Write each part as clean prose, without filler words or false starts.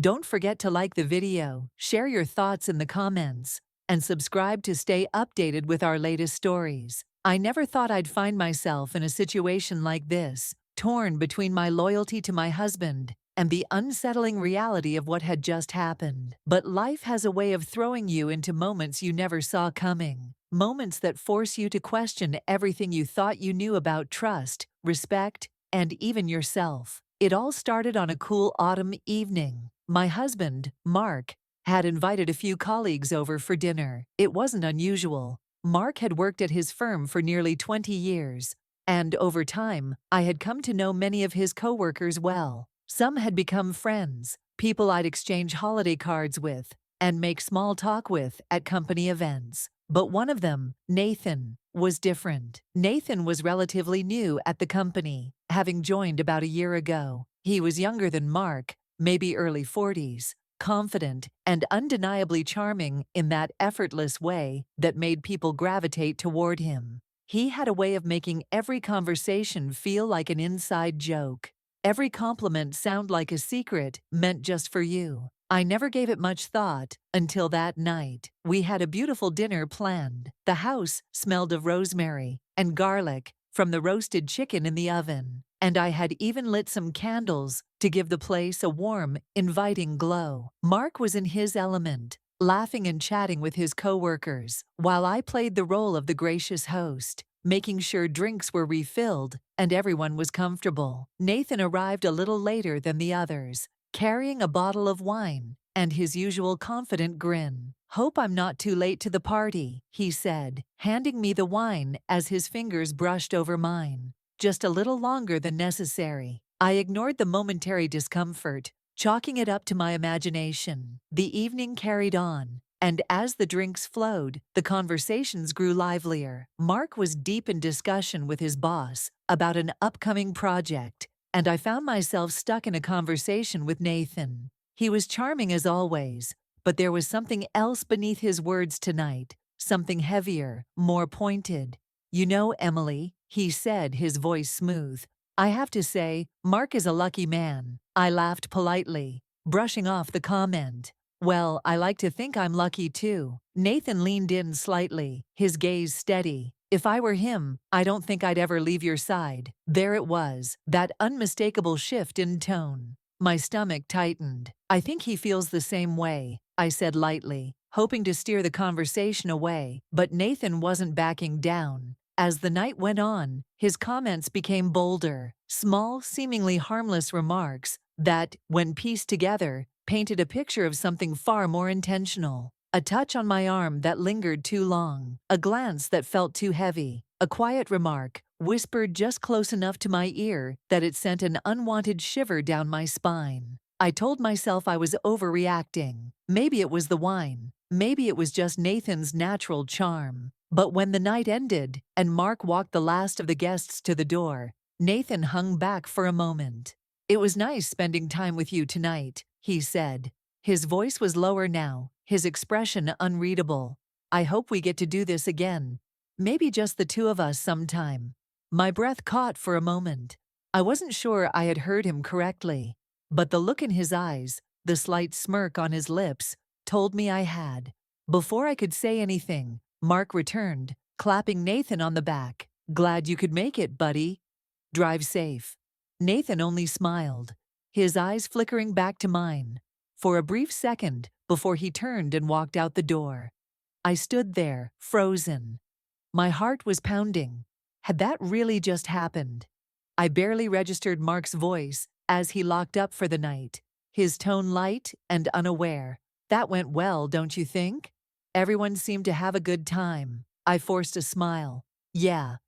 Don't forget to like the video, share your thoughts in the comments, and subscribe to stay updated with our latest stories. I never thought I'd find myself in a situation like this, torn between my loyalty to my husband and the unsettling reality of what had just happened. But life has a way of throwing you into moments you never saw coming. Moments that force you to question everything you thought you knew about trust, respect, and even yourself. It all started on a cool autumn evening. My husband, Mark, had invited a few colleagues over for dinner. It wasn't unusual. Mark had worked at his firm for nearly 20 years, and over time, I had come to know many of his coworkers well. Some had become friends, people I'd exchange holiday cards with and make small talk with at company events. But one of them, Nathan, was different. Nathan was relatively new at the company, having joined about a year ago. He was younger than Mark, maybe early 40s, confident and undeniably charming in that effortless way that made people gravitate toward him. He had a way of making every conversation feel like an inside joke. Every compliment sound like a secret meant just for you. I never gave it much thought until that night. We had a beautiful dinner planned. The house smelled of rosemary and garlic from the roasted chicken in the oven, and I had even lit some candles to give the place a warm, inviting glow. Mark was in his element, laughing and chatting with his coworkers, while I played the role of the gracious host, making sure drinks were refilled and everyone was comfortable. Nathan arrived a little later than the others, carrying a bottle of wine and his usual confident grin. "Hope I'm not too late to the party," he said, handing me the wine as his fingers brushed over mine. Just a little longer than necessary. I ignored the momentary discomfort, chalking it up to my imagination. The evening carried on, and as the drinks flowed, the conversations grew livelier. Mark was deep in discussion with his boss about an upcoming project, and I found myself stuck in a conversation with Nathan. He was charming as always, but there was something else beneath his words tonight, something heavier, more pointed. "You know, Emily," he said, his voice smooth, "I have to say, Mark is a lucky man." I laughed politely, brushing off the comment. "Well, I like to think I'm lucky too." Nathan leaned in slightly, his gaze steady. "If I were him, I don't think I'd ever leave your side." There it was, that unmistakable shift in tone. My stomach tightened. "I think he feels the same way," I said lightly, hoping to steer the conversation away, but Nathan wasn't backing down. As the night went on, his comments became bolder, small, seemingly harmless remarks that, when pieced together, painted a picture of something far more intentional. A touch on my arm that lingered too long, a glance that felt too heavy, a quiet remark, whispered just close enough to my ear that it sent an unwanted shiver down my spine. I told myself I was overreacting. Maybe it was the wine. Maybe it was just Nathan's natural charm. But when the night ended and Mark walked the last of the guests to the door, Nathan hung back for a moment. "It was nice spending time with you tonight," he said. His voice was lower now, his expression unreadable. "I hope we get to do this again. Maybe just the two of us sometime." My breath caught for a moment. I wasn't sure I had heard him correctly, but the look in his eyes, the slight smirk on his lips, told me I had. Before I could say anything, Mark returned, clapping Nathan on the back. "Glad you could make it, buddy. Drive safe." Nathan only smiled, his eyes flickering back to mine, for a brief second before he turned and walked out the door. I stood there, frozen. My heart was pounding. Had that really just happened? I barely registered Mark's voice as he locked up for the night, his tone light and unaware. "That went well, don't you think?" Everyone seemed to have a good time. I forced a smile. Yeah,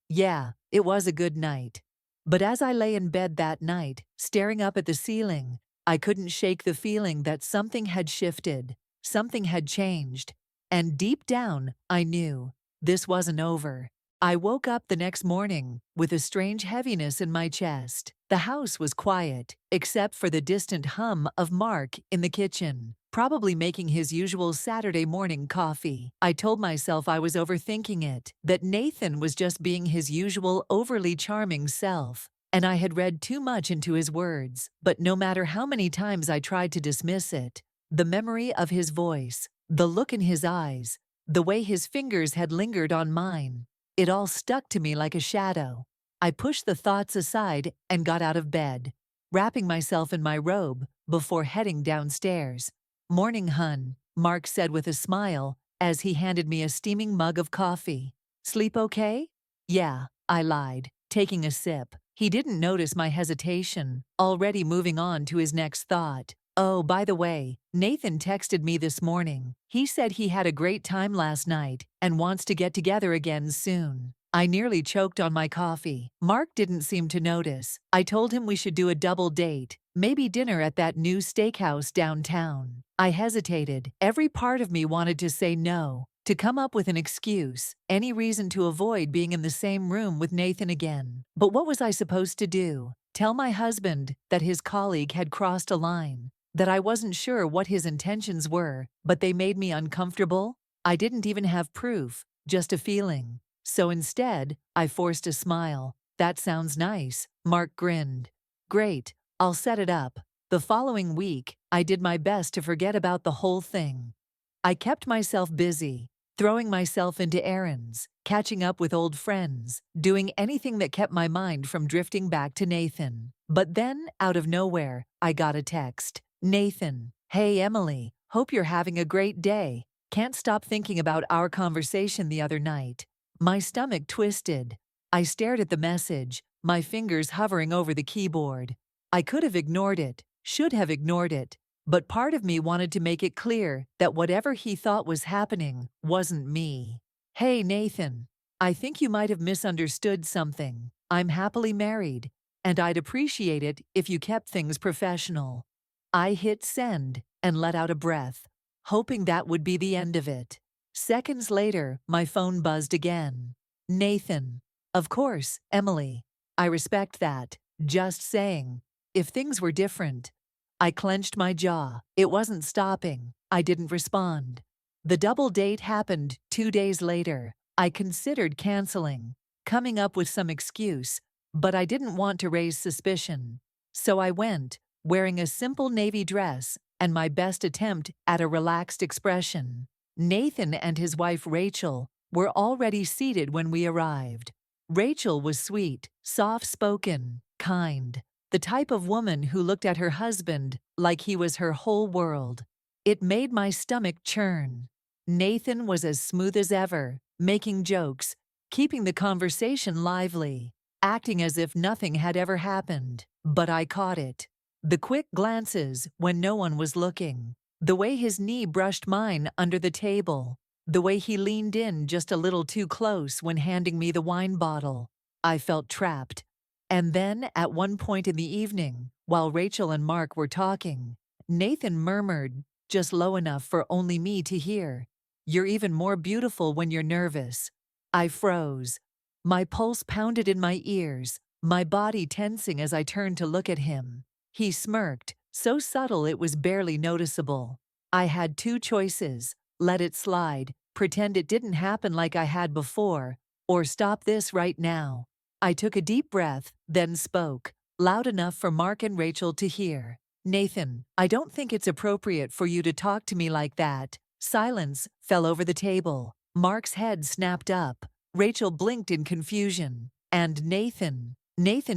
it was a good night. But as I lay in bed that night, staring up at the ceiling, I couldn't shake the feeling that something had shifted, something had changed, and deep down, I knew this wasn't over. I woke up the next morning with a strange heaviness in my chest. The house was quiet, except for the distant hum of Mark in the kitchen, probably making his usual Saturday morning coffee. I told myself I was overthinking it, that Nathan was just being his usual overly charming self. and I had read too much into his words. But no matter how many times I tried to dismiss it, the memory of his voice, the look in his eyes, the way his fingers had lingered on mine, it all stuck to me like a shadow. I pushed the thoughts aside and got out of bed, wrapping myself in my robe before heading downstairs. "Morning, hun," Mark said with a smile as he handed me a steaming mug of coffee. "Sleep okay?" "Yeah," I lied, taking a sip. He didn't notice my hesitation, already moving on to his next thought. "Oh, by the way, Nathan texted me this morning. He said he had a great time last night and wants to get together again soon." I nearly choked on my coffee. Mark didn't seem to notice. I told him we should do a double date, maybe dinner at that new steakhouse downtown. I hesitated. Every part of me wanted to say no, to come up with an excuse, any reason to avoid being in the same room with Nathan again. But what was I supposed to do? Tell my husband that his colleague had crossed a line? That I wasn't sure what his intentions were, but they made me uncomfortable? I didn't even have proof, just a feeling. So instead, I forced a smile. "That sounds nice," Mark grinned. "Great, I'll set it up." The following week, I did my best to forget about the whole thing. I kept myself busy, throwing myself into errands, catching up with old friends, doing anything that kept my mind from drifting back to Nathan. But then, out of nowhere, I got a text. "Nathan, hey Emily, hope you're having a great day. Can't stop thinking about our conversation the other night." My stomach twisted. I stared at the message, my fingers hovering over the keyboard. I could have ignored it, should have ignored it, but part of me wanted to make it clear that whatever he thought was happening wasn't me. "Hey Nathan, I think you might have misunderstood something. I'm happily married, and I'd appreciate it if you kept things professional." I hit send and let out a breath, hoping that would be the end of it. Seconds later, my phone buzzed again. "Nathan." "Of course, Emily. I respect that. Just saying. If things were different." I clenched my jaw. It wasn't stopping. I didn't respond. The double date happened 2 days later. I considered canceling, coming up with some excuse, but I didn't want to raise suspicion. So I went, wearing a simple navy dress and my best attempt at a relaxed expression. Nathan and his wife Rachel were already seated when we arrived. Rachel was sweet, soft-spoken, kind, the type of woman who looked at her husband like he was her whole world. It made my stomach churn. Nathan was as smooth as ever, making jokes, keeping the conversation lively, acting as if nothing had ever happened. But I caught it. The quick glances when no one was looking. The way his knee brushed mine under the table. The way he leaned in just a little too close when handing me the wine bottle. I felt trapped. And then, at one point in the evening, while Rachel and Mark were talking, Nathan murmured, just low enough for only me to hear, "You're even more beautiful when you're nervous." I froze. My pulse pounded in my ears, my body tensing as I turned to look at him. He smirked, so subtle it was barely noticeable. I had two choices: let it slide, pretend it didn't happen like I had before, or stop this right now. I took a deep breath, then spoke, loud enough for Mark and Rachel to hear. "Nathan, I don't think it's appropriate for you to talk to me like that." Silence fell over the table. Mark's head snapped up. Rachel blinked in confusion. And Nathan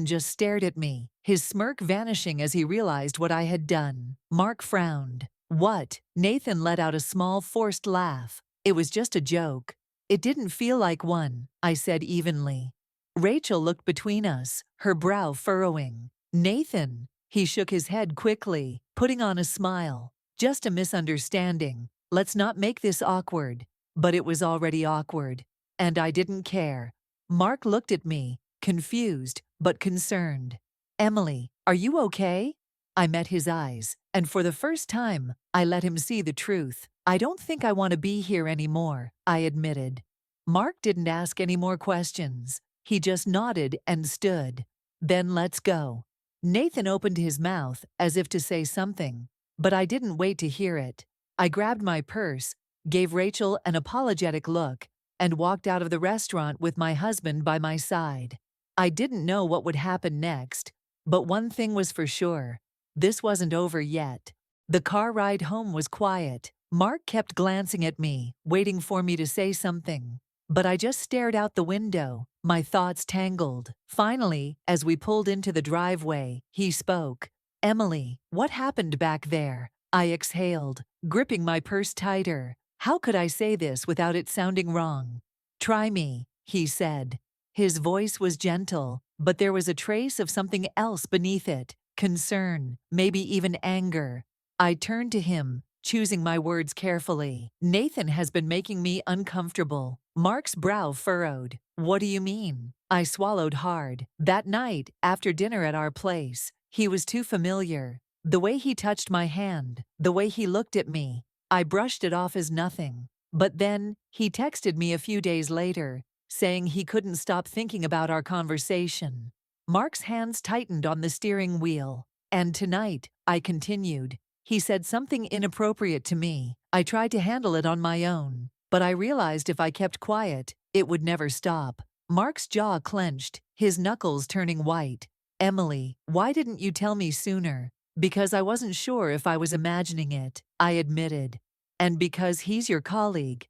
just stared at me, his smirk vanishing as he realized what I had done. Mark frowned. "What?" Nathan let out a small, forced laugh. "It was just a joke." "It didn't feel like one," I said evenly. Rachel looked between us, her brow furrowing. "Nathan," he shook his head quickly, putting on a smile. "Just a misunderstanding. Let's not make this awkward." But it was already awkward. And I didn't care. Mark looked at me, confused, but concerned. "Emily, are you okay?" I met his eyes, and for the first time, I let him see the truth. "I don't think I want to be here anymore," I admitted. Mark didn't ask any more questions. He just nodded and stood. "Then let's go." Nathan opened his mouth as if to say something, but I didn't wait to hear it. I grabbed my purse, gave Rachel an apologetic look, and walked out of the restaurant with my husband by my side. I didn't know what would happen next, but one thing was for sure. This wasn't over yet. The car ride home was quiet. Mark kept glancing at me, waiting for me to say something. But I just stared out the window, my thoughts tangled. Finally, as we pulled into the driveway, he spoke. "Emily, what happened back there?" I exhaled, gripping my purse tighter. How could I say this without it sounding wrong? "Try me," he said. His voice was gentle, but there was a trace of something else beneath it. Concern, maybe even anger. I turned to him, choosing my words carefully. "Nathan has been making me uncomfortable." Mark's brow furrowed. "What do you mean?" I swallowed hard. That night, after dinner at our place, he was too familiar. The way he touched my hand, the way he looked at me, I brushed it off as nothing. But then, he texted me a few days later, saying he couldn't stop thinking about our conversation. Mark's hands tightened on the steering wheel. "And tonight," I continued, "he said something inappropriate to me. I tried to handle it on my own, but I realized if I kept quiet, it would never stop." Mark's jaw clenched, his knuckles turning white. "Emily, why didn't you tell me sooner?" "Because I wasn't sure if I was imagining it," I admitted. "And because he's your colleague.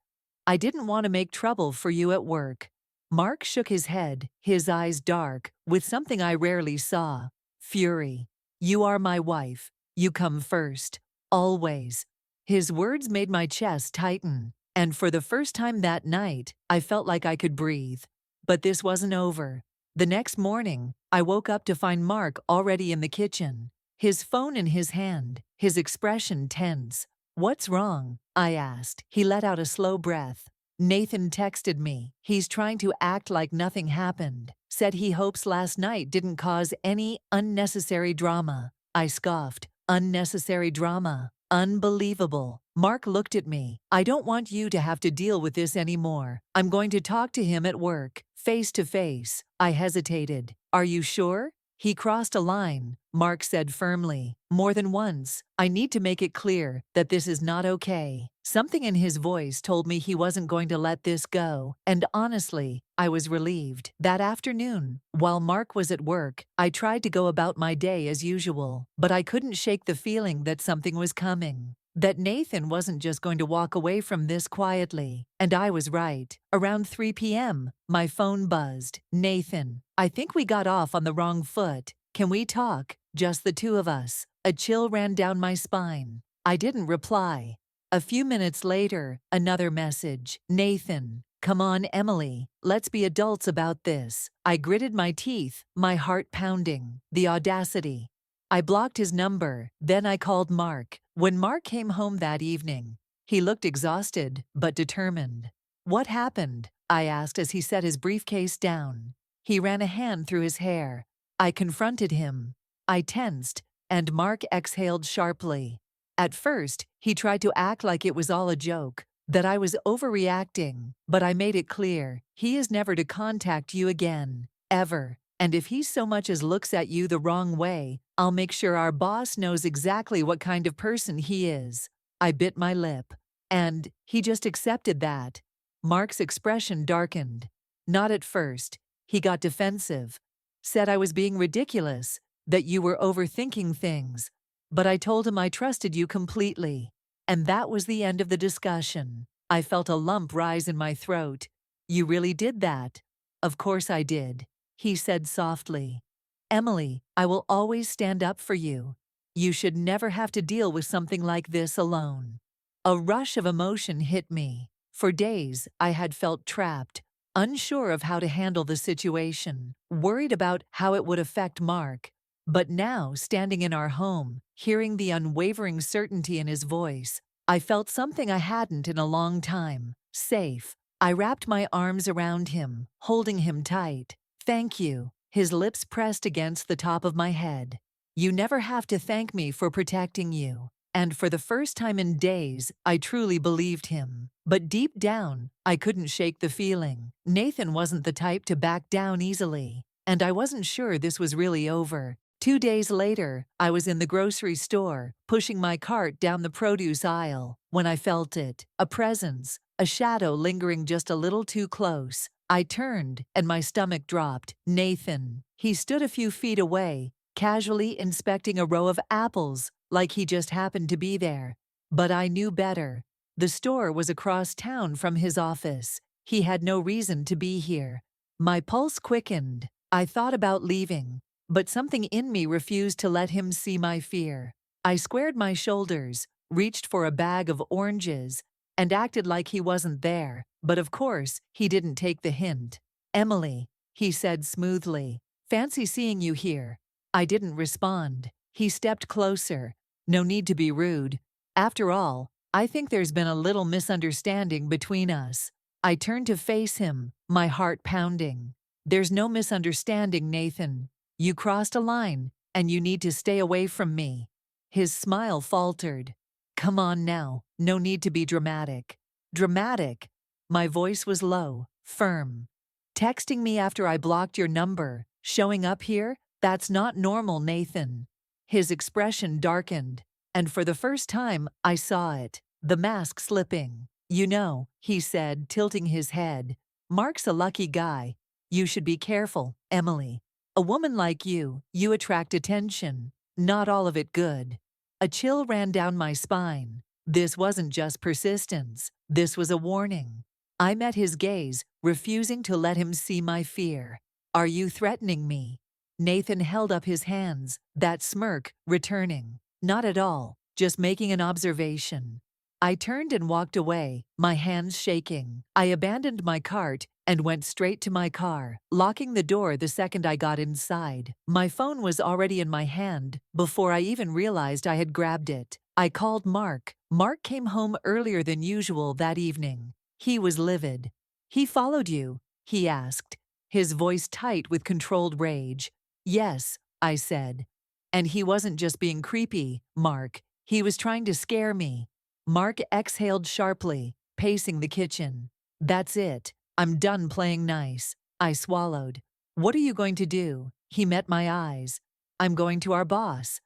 I didn't want to make trouble for you at work." Mark shook his head, his eyes dark, with something I rarely saw. Fury. "You are my wife. You come first. Always." His words made my chest tighten, and for the first time that night, I felt like I could breathe. But this wasn't over. The next morning, I woke up to find Mark already in the kitchen, his phone in his hand, his expression tense. "What's wrong?" I asked. He let out a slow breath. "Nathan texted me. He's trying to act like nothing happened. Said he hopes last night didn't cause any unnecessary drama." I scoffed. "Unnecessary drama? Unbelievable." Mark looked at me. "I don't want you to have to deal with this anymore. I'm going to talk to him at work, face to face." I hesitated. "Are you sure?" "He crossed a line," Mark said firmly. "More than once. I need to make it clear that this is not okay." Something in his voice told me he wasn't going to let this go, and honestly, I was relieved. That afternoon, while Mark was at work, I tried to go about my day as usual, but I couldn't shake the feeling that something was coming. That Nathan wasn't just going to walk away from this quietly. And I was right. Around 3 p.m., my phone buzzed. "Nathan, I think we got off on the wrong foot. Can we talk? Just the two of us." A chill ran down my spine. I didn't reply. A few minutes later, another message. "Nathan, come on, Emily. Let's be adults about this." I gritted my teeth, my heart pounding. The audacity. I blocked his number, then I called Mark. When Mark came home that evening, he looked exhausted, but determined. "What happened?" I asked as he set his briefcase down. He ran a hand through his hair. I confronted him. I tensed, and Mark exhaled sharply. At first, he tried to act like it was all a joke, that I was overreacting, but I made it clear, he is never to contact you again, ever. And if he so much as looks at you the wrong way, I'll make sure our boss knows exactly what kind of person he is. I bit my lip. And he just accepted that. Mark's expression darkened. Not at first. He got defensive. Said I was being ridiculous, that you were overthinking things. But I told him I trusted you completely. And that was the end of the discussion. I felt a lump rise in my throat. "You really did that?" "Of course I did," he said softly. "Emily, I will always stand up for you. You should never have to deal with something like this alone." A rush of emotion hit me. For days, I had felt trapped, unsure of how to handle the situation, worried about how it would affect Mark. But now, standing in our home, hearing the unwavering certainty in his voice, I felt something I hadn't in a long time. Safe. I wrapped my arms around him, holding him tight. "Thank you." His lips pressed against the top of my head. "You never have to thank me for protecting you." And for the first time in days, I truly believed him. But deep down, I couldn't shake the feeling. Nathan wasn't the type to back down easily. And I wasn't sure this was really over. 2 days later, I was in the grocery store, pushing my cart down the produce aisle, when I felt it. A presence, a shadow lingering just a little too close. I turned, and my stomach dropped. Nathan. He stood a few feet away, casually inspecting a row of apples, like he just happened to be there. But I knew better. The store was across town from his office. He had no reason to be here. My pulse quickened. I thought about leaving, but something in me refused to let him see my fear. I squared my shoulders, reached for a bag of oranges, and acted like he wasn't there, but of course, he didn't take the hint. "Emily," he said smoothly, "fancy seeing you here." I didn't respond. He stepped closer. No need to be rude. After all, I think there's been a little misunderstanding between us. I turned to face him, my heart pounding. "There's no misunderstanding, Nathan. You crossed a line, and you need to stay away from me." His smile faltered. "Come on now, no need to be dramatic." Dramatic? My voice was low, firm. "Texting me after I blocked your number, showing up here? That's not normal, Nathan." His expression darkened, and for the first time I saw it, the mask slipping. "You know," he said, tilting his head, "Mark's a lucky guy. You should be careful, Emily. A woman like you attract attention. Not all of it good." A chill ran down my spine. This wasn't just persistence. This was a warning. I met his gaze, refusing to let him see my fear. "Are you threatening me?" Nathan held up his hands, that smirk returning. "Not at all, just making an observation." I turned and walked away, my hands shaking. I abandoned my cart and went straight to my car, locking the door the second I got inside. My phone was already in my hand before I even realized I had grabbed it. I called Mark. Mark came home earlier than usual that evening. He was livid. "He followed you?" he asked, his voice tight with controlled rage. "Yes," I said. "And he wasn't just being creepy, Mark. He was trying to scare me." Mark exhaled sharply, pacing the kitchen. "That's it. I'm done playing nice." I swallowed. "What are you going to do?" He met my eyes. "I'm going to our boss.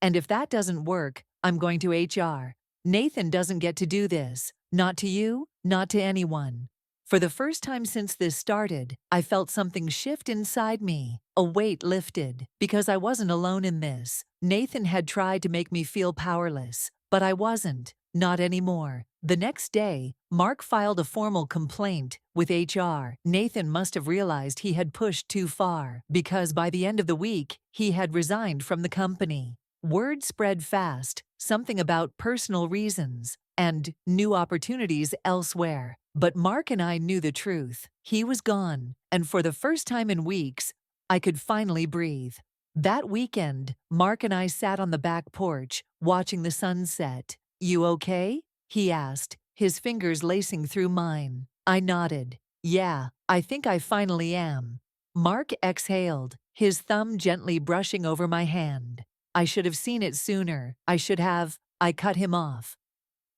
And if that doesn't work, I'm going to HR. Nathan doesn't get to do this. Not to you, not to anyone." For the first time since this started, I felt something shift inside me. A weight lifted, because I wasn't alone in this. Nathan had tried to make me feel powerless, but I wasn't. Not anymore. The next day, Mark filed a formal complaint with HR. Nathan must have realized he had pushed too far, because by the end of the week, he had resigned from the company. Word spread fast, something about personal reasons and new opportunities elsewhere. But Mark and I knew the truth. He was gone, and for the first time in weeks, I could finally breathe. That weekend, Mark and I sat on the back porch, watching the sunset. "You okay?" he asked, his fingers lacing through mine. I nodded. "Yeah, I think I finally am." Mark exhaled, his thumb gently brushing over my hand. "I should have seen it sooner. I cut him off.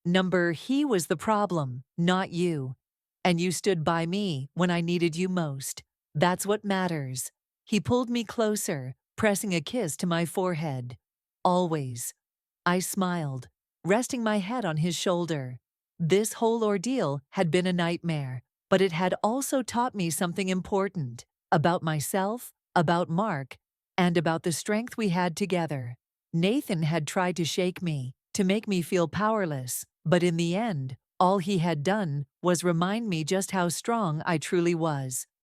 He was the problem, not you. And you stood by me when I needed you most. That's what matters." He pulled me closer, pressing a kiss to my forehead. "Always." I smiled, resting my head on his shoulder. This whole ordeal had been a nightmare, but it had also taught me something important about myself, about Mark, and about the strength we had together. Nathan had tried to shake me, to make me feel powerless, but in the end, all he had done was remind me just how strong I truly was.